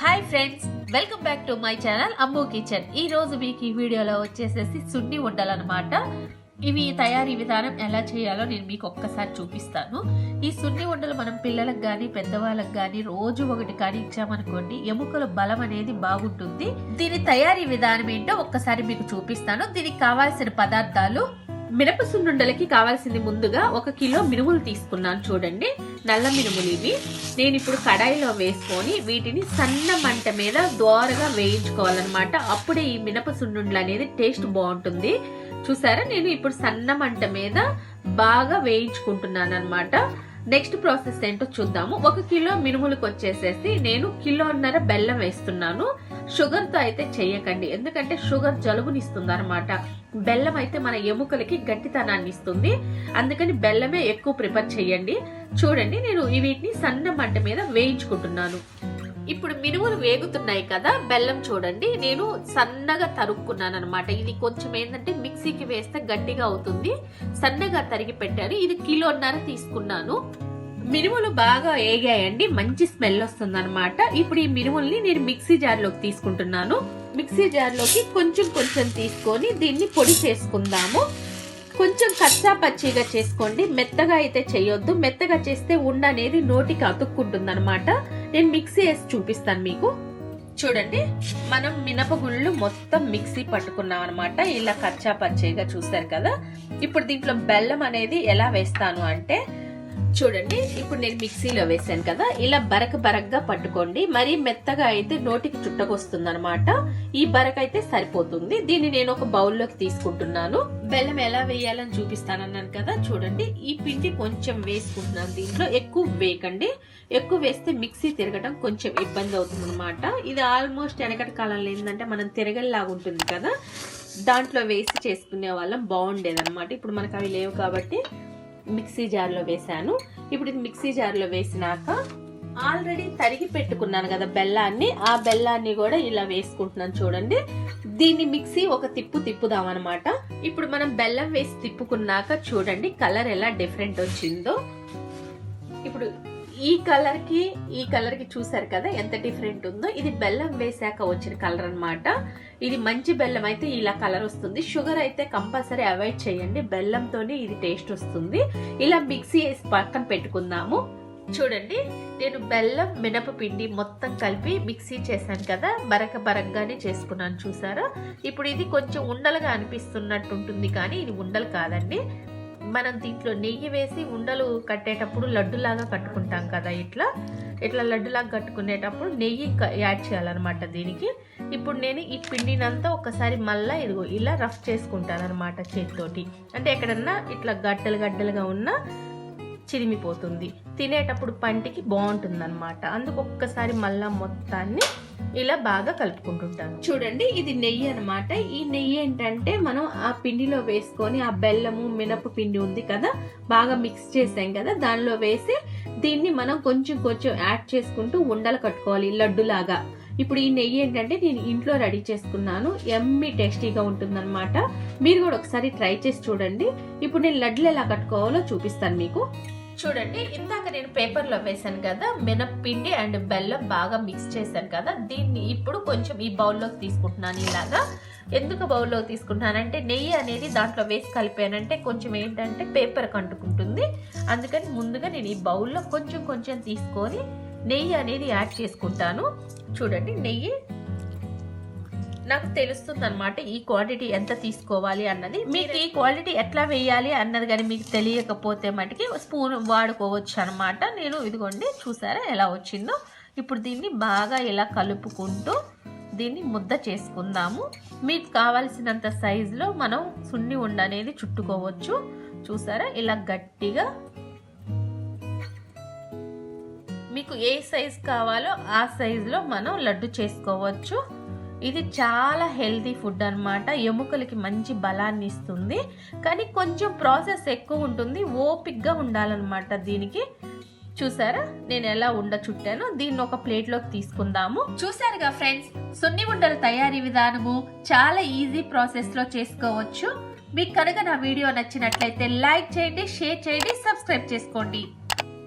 Hi friends, welcome back to my channel Ammu kitchen. ఈ రోజు మీకు ఈ వీడియోలో వచ్చేసేసి సున్ని ఉండలు అన్నమాట. ఇవి తయారీ విధానం ఎలా చేయాలో నేను మీకు ఒక్కసారి చూపిస్తాను. ఈ సున్ని ఉండలు మనం పిల్లలకు కానీ పెద్దవాళ్ళకి కానీ రోజు ఒకటి కానీ ఇచ్చామనుకోండి, ఎముకల బలం అనేది బాగుంటుంది. దీని తయారీ విధానం ఏంటో ఒక్కసారి మీకు చూపిస్తాను. దీనికి కావాల్సిన పదార్థాలు: మినప సున్నుండలకి కావాల్సింది ముందుగా 1 కిలో మినుములు తీసుకున్నాను. చూడండి, నల్ల మినుములు ఇవి. నేను ఇప్పుడు కడాయిలో వేసుకొని వీటిని సన్న మంట మీద దోరగా వేయించుకోవాలన్నమాట. అప్పుడే ఈ మినప సున్నుండలు అనేది టేస్ట్ బాగుంటుంది. చూసారా, నేను ఇప్పుడు సన్న మంట మీద బాగా వేయించుకుంటున్నాను అనమాట. నెక్స్ట్ ప్రాసెస్ ఏంటో చూద్దాము. 1 కిలో మినుములకు వచ్చేసేసి నేను 1.5 కిలో బెల్లం వేస్తున్నాను. షుగర్ తో అయితే చెయ్యకండి, ఎందుకంటే షుగర్ జలుబునిస్తుంది అనమాట. బెల్లం అయితే మన ఎముకలకి గట్టితనాన్ని ఇస్తుంది, అందుకని బెల్లమే ఎక్కువ ప్రిఫర్ చేయండి. చూడండి, నేను వీటిని సన్న మంట మీద వేయించుకుంటున్నాను. ఇప్పుడు మినుములు వేగుతున్నాయి కదా, బెల్లం చూడండి నేను సన్నగా తరుక్కున్నాను అనమాట. ఇది కొంచెం ఏంటంటే మిక్సీకి వేస్తే గట్టిగా అవుతుంది, సన్నగా తరిగి పెట్టాను. ఇది 1.5 కిలో తీసుకున్నాను. మినుములు బాగా వేగాయండి, మంచి స్మెల్ వస్తుంది అనమాట. ఇప్పుడు ఈ మినుముల్ని నేను మిక్సీ జార్లోకి తీసుకుంటున్నాను. మిక్సీ జార్లోకి కొంచెం కొంచెం తీసుకొని దీన్ని పొడి చేసుకుందాము. కొంచెం కచ్చా పచ్చిగా చేసుకోండి, మెత్తగా అయితే చేయొద్దు. మెత్తగా చేస్తే ఉండ అనేది నోటికి అతుక్కుంటుంది అనమాట. నేను మిక్సీ వేసి చూపిస్తాను మీకు. చూడండి, మనం మినపగుళ్ళు మొత్తం మిక్సీ పట్టుకున్నాం అనమాట. ఇలా కచ్చా పచ్చిగా చూసారు కదా. ఇప్పుడు దీంట్లో బెల్లం అనేది ఎలా వేస్తాను అంటే, చూడండి, ఇప్పుడు నేను మిక్సీలో వేసాను కదా, ఇలా బరకగా పట్టుకోండి. మరీ మెత్తగా అయితే నోటికి చుట్టకొస్తుంది అనమాట. ఈ బరక అయితే సరిపోతుంది. దీన్ని నేను ఒక బౌల్లోకి తీసుకుంటున్నాను. బెల్లం ఎలా వేయాలని చూపిస్తానన్నాను కదా, చూడండి. ఈ పిండి కొంచెం వేసుకుంటున్నాను. దీంట్లో ఎక్కువ వేయకండి, ఎక్కువ వేస్తే మిక్సీ తిరగడం కొంచెం ఇబ్బంది అవుతుంది అనమాట. ఇది ఆల్మోస్ట్ వెనకటి కాలంలో ఏంటంటే మనం తిరగల్లాగా ఉంటుంది కదా, దాంట్లో వేసి చేసుకునే వాళ్ళం, బాగుండేదన్నమాట. ఇప్పుడు మనకు అవి లేవు కాబట్టి మిక్సీ జార్లో వేసాను. ఇప్పుడు ఇది మిక్సీ జార్లో వేసినాక ఆల్రెడీ తరిగి పెట్టుకున్నాను కదా బెల్లాన్ని, ఆ బెల్లాన్ని కూడా ఇలా వేసుకుంటున్నాను. చూడండి, దీన్ని మిక్సీ ఒక తిప్పుదాం అనమాట. ఇప్పుడు మనం బెల్లం వేసి తిప్పుకున్నాక చూడండి కలర్ ఎలా డిఫరెంట్ వచ్చిందో. ఇప్పుడు ఈ కలర్ కి చూసారు కదా ఎంత డిఫరెంట్ ఉందో. ఇది బెల్లం వేసాక వచ్చిన కలర్ అన్నమాట. ఇది మంచి బెల్లం అయితే ఇలా కలర్ వస్తుంది. షుగర్ అయితే కంపల్సరీ అవాయిడ్ చేయండి, బెల్లంతోనే ఇది టేస్ట్ వస్తుంది. ఇలా మిక్సీ వేసి పక్కన పెట్టుకుందాము. చూడండి, నేను బెల్లం మినపపిండి మొత్తం కలిపి మిక్సీ చేశాను కదా, బరకగానే చేసుకున్నాను. చూసారా, ఇప్పుడు ఇది కొంచెం ఉండలుగా అనిపిస్తున్నట్టు ఉంటుంది, కానీ ఇది ఉండలు కాదండి. మనం దీంట్లో నెయ్యి వేసి ఉండలు కట్టేటప్పుడు లడ్డులాగా కట్టుకుంటాం కదా, ఇట్లా లడ్డులాగా కట్టుకునేటప్పుడు నెయ్యి యాడ్ చేయాలన్నమాట దీనికి. ఇప్పుడు నేను ఈ పిండినంతా ఒకసారి మళ్ళీ ఇదిగో ఇలా రఫ్ చేసుకుంటాను అనమాట చేతితోటి. అంటే ఎక్కడన్నా ఇట్లా గడ్డలుగా ఉన్నా చిరిమిపోతుంది, తినేటప్పుడు పంటికి బాగుంటుంది అనమాట. అందుకు ఒక్కసారి మళ్ళా మొత్తాన్ని ఇలా బాగా కలుపుకుంటుంటాను. చూడండి, ఇది నెయ్యి అనమాట. ఈ నెయ్యి ఏంటంటే మనం ఆ పిండిలో వేసుకొని, ఆ బెల్లము మినప పిండి ఉంది కదా బాగా మిక్స్ చేసాం కదా, దానిలో వేసి దీన్ని మనం కొంచెం యాడ్ చేసుకుంటూ ఉండలు కట్టుకోవాలి లడ్డులాగా. ఇప్పుడు ఈ నెయ్యి ఏంటంటే నేను ఇంట్లో రెడీ చేసుకున్నాను, ఎమ్మి టేస్టీగా ఉంటుందన్నమాట. మీరు కూడా ఒకసారి ట్రై చేసి చూడండి. ఇప్పుడు నేను లడ్డులు ఎలా కట్టుకోవాలో చూపిస్తాను మీకు. చూడండి, ఇందాక నేను పేపర్లో వేసాను కదా మినప్పిండి అండ్ బెల్లం బాగా మిక్స్ చేశాను కదా, దీన్ని ఇప్పుడు కొంచెం ఈ బౌల్లోకి తీసుకుంటున్నాను. ఇలాగా ఎందుకు బౌల్లోకి తీసుకుంటున్నానంటే నెయ్యి అనేది దాంట్లో వేసి కలిపానంటే కొంచెం ఏంటంటే పేపర్ కంటుకుంటుంది, అందుకని ముందుగా నేను ఈ బౌల్లో కొంచెం తీసుకొని నెయ్యి అనేది యాడ్ చేసుకుంటాను. చూడండి, నెయ్యి నాకు తెలుస్తుంది అనమాట ఈ క్వాంటిటీ ఎంత తీసుకోవాలి అన్నది. మీకు ఈ క్వాంటిటీ ఎట్లా వేయాలి అన్నది కానీ మీకు తెలియకపోతే మటుకి స్పూన్ వాడుకోవచ్చు అనమాట. నేను ఇదిగోండి, చూసారా ఎలా వచ్చిందో. ఇప్పుడు దీన్ని బాగా ఇలా కలుపుకుంటూ దీన్ని ముద్ద చేసుకుందాము. మీకు కావాల్సినంత సైజులో మనం సున్ని ఉండ అనేది చుట్టుకోవచ్చు. చూసారా, ఇలా గట్టిగా మీకు ఏ సైజ్ కావాలో ఆ సైజులో మనం లడ్డు చేసుకోవచ్చు. ఇది చాలా హెల్తీ ఫుడ్ అన్నమాట, ఎముకలకి మంచి బలాన్ని ఇస్తుంది. కానీ కొంచెం ప్రాసెస్ ఎక్కువ ఉంటుంది, ఓపిక్గా ఉండాలన్నమాట దీనికి. చూసారా నేను ఎలా ఉండ చుట్టానో. దీన్ని ఒక ప్లేట్లోకి తీసుకుందాము. చూసారుగా ఫ్రెండ్స్, సున్ని ఉండల తయారీ విధానము చాలా ఈజీ ప్రాసెస్లో చేసుకోవచ్చు. మీకు కనుక నా వీడియో నచ్చినట్లయితే లైక్ చేయండి, షేర్ చేయండి, సబ్స్క్రైబ్ చేసుకోండి.